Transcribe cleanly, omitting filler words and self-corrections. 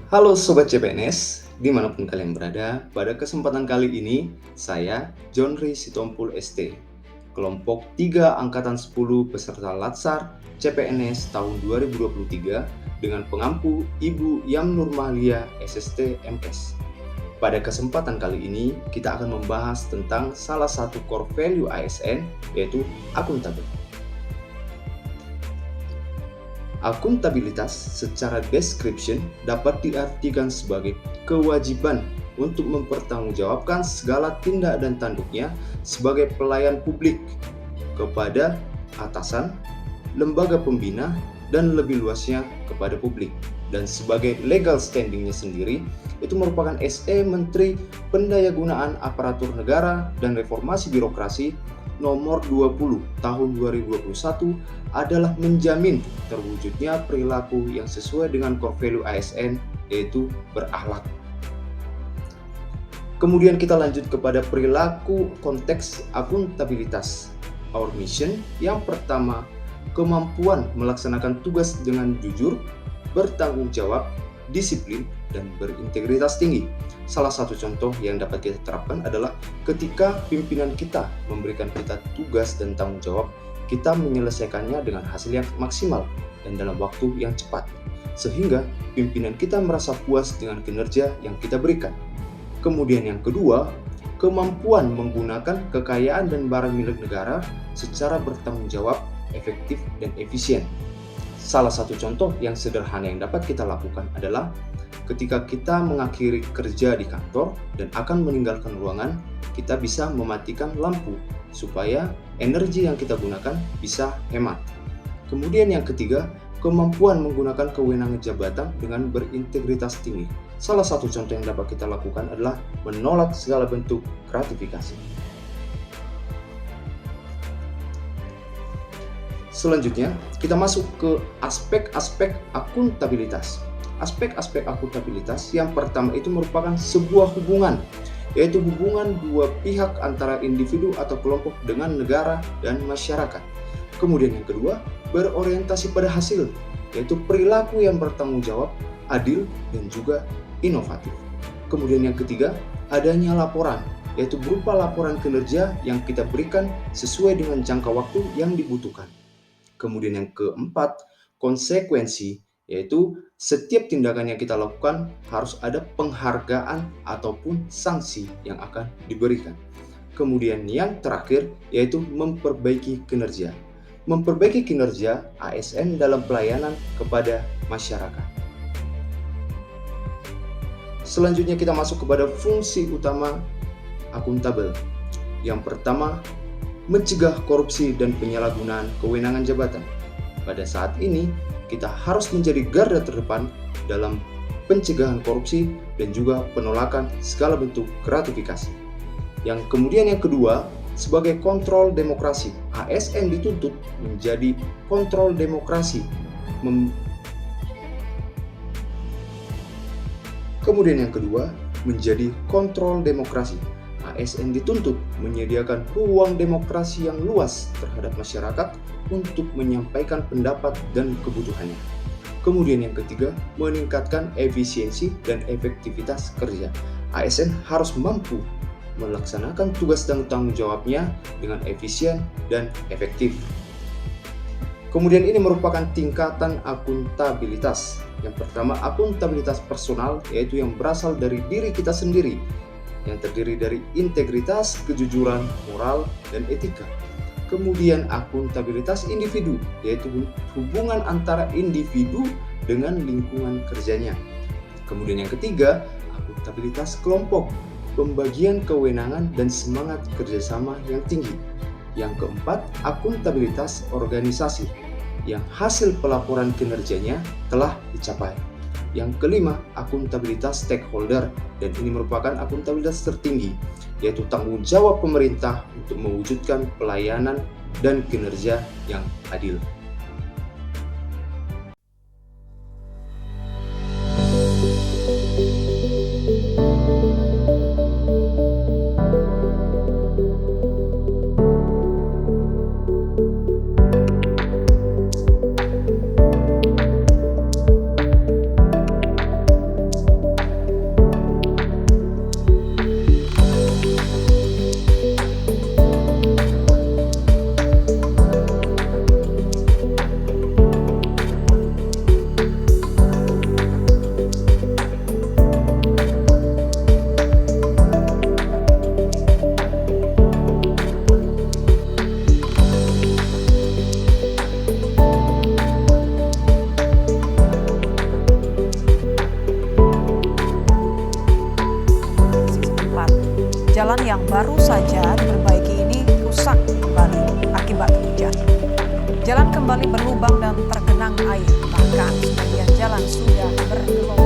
Halo Sobat CPNS, dimanapun kalian berada, pada kesempatan kali ini saya, John Ray Sitompul ST, kelompok 3 Angkatan 10 peserta Latsar CPNS tahun 2023 dengan pengampu Ibu Yam Nurmahlia SST MS. Pada kesempatan kali ini, kita akan membahas tentang salah satu core value ASN, yaitu akuntabel. Akuntabilitas secara description dapat diartikan sebagai kewajiban untuk mempertanggungjawabkan segala tindak dan tanduknya sebagai pelayan publik kepada atasan, lembaga pembina, dan lebih luasnya kepada publik. Dan sebagai legal standingnya sendiri, itu merupakan SE Menteri Pendayagunaan Aparatur Negara dan Reformasi Birokrasi nomor 20 tahun 2021 adalah menjamin terwujudnya perilaku yang sesuai dengan core value ASN, yaitu berakhlak. Kemudian kita lanjut kepada perilaku konteks akuntabilitas. Our mission yang pertama, kemampuan melaksanakan tugas dengan jujur, bertanggung jawab, disiplin, dan berintegritas tinggi. Salah satu contoh yang dapat kita terapkan adalah ketika pimpinan kita memberikan kita tugas dan tanggung jawab, kita menyelesaikannya dengan hasil yang maksimal dan dalam waktu yang cepat, sehingga pimpinan kita merasa puas dengan kinerja yang kita berikan. Kemudian yang kedua, kemampuan menggunakan kekayaan dan barang milik negara secara bertanggung jawab, efektif, dan efisien. Salah satu contoh yang sederhana yang dapat kita lakukan adalah ketika kita mengakhiri kerja di kantor dan akan meninggalkan ruangan, kita bisa mematikan lampu supaya energi yang kita gunakan bisa hemat. Kemudian yang ketiga, kemampuan menggunakan kewenangan jabatan dengan berintegritas tinggi. Salah satu contoh yang dapat kita lakukan adalah menolak segala bentuk gratifikasi. Selanjutnya, kita masuk ke aspek-aspek akuntabilitas. Aspek-aspek akuntabilitas yang pertama itu merupakan sebuah hubungan, yaitu hubungan dua pihak antara individu atau kelompok dengan negara dan masyarakat. Kemudian yang kedua, berorientasi pada hasil, yaitu perilaku yang bertanggung jawab, adil, dan juga inovatif. Kemudian yang ketiga, adanya laporan, yaitu berupa laporan kinerja yang kita berikan sesuai dengan jangka waktu yang dibutuhkan. Kemudian yang keempat, konsekuensi, yaitu setiap tindakan yang kita lakukan harus ada penghargaan ataupun sanksi yang akan diberikan. Kemudian yang terakhir, yaitu memperbaiki kinerja. Memperbaiki kinerja ASN dalam pelayanan kepada masyarakat. Selanjutnya kita masuk kepada fungsi utama akuntabel. Yang pertama, mencegah korupsi dan penyalahgunaan kewenangan jabatan. Pada saat ini, kita harus menjadi garda terdepan dalam pencegahan korupsi dan juga penolakan segala bentuk gratifikasi. Yang kemudian yang kedua, sebagai kontrol demokrasi, ASN dituntut menjadi kontrol demokrasi. Kemudian yang kedua, menjadi kontrol demokrasi. ASN dituntut menyediakan ruang demokrasi yang luas terhadap masyarakat untuk menyampaikan pendapat dan kebutuhannya. Kemudian yang ketiga, meningkatkan efisiensi dan efektivitas kerja. ASN harus mampu melaksanakan tugas dan tanggung jawabnya dengan efisien dan efektif. Kemudian ini merupakan tingkatan akuntabilitas. Yang pertama, akuntabilitas personal, yaitu yang berasal dari diri kita sendiri, yang terdiri dari integritas, kejujuran, moral, dan etika. Kemudian akuntabilitas individu, yaitu hubungan antara individu dengan lingkungan kerjanya. Kemudian yang ketiga, akuntabilitas kelompok, pembagian kewenangan dan semangat kerjasama yang tinggi. Yang keempat, akuntabilitas organisasi, yang hasil pelaporan kinerjanya telah dicapai. Yang kelima, akuntabilitas stakeholder, dan ini merupakan akuntabilitas tertinggi, yaitu tanggung jawab pemerintah untuk mewujudkan pelayanan dan kinerja yang adil. baru saja diperbaiki ini rusak kembali akibat hujan. Jalan kembali berlubang dan tergenang air, bahkan sebagian jalan sudah bergelombang.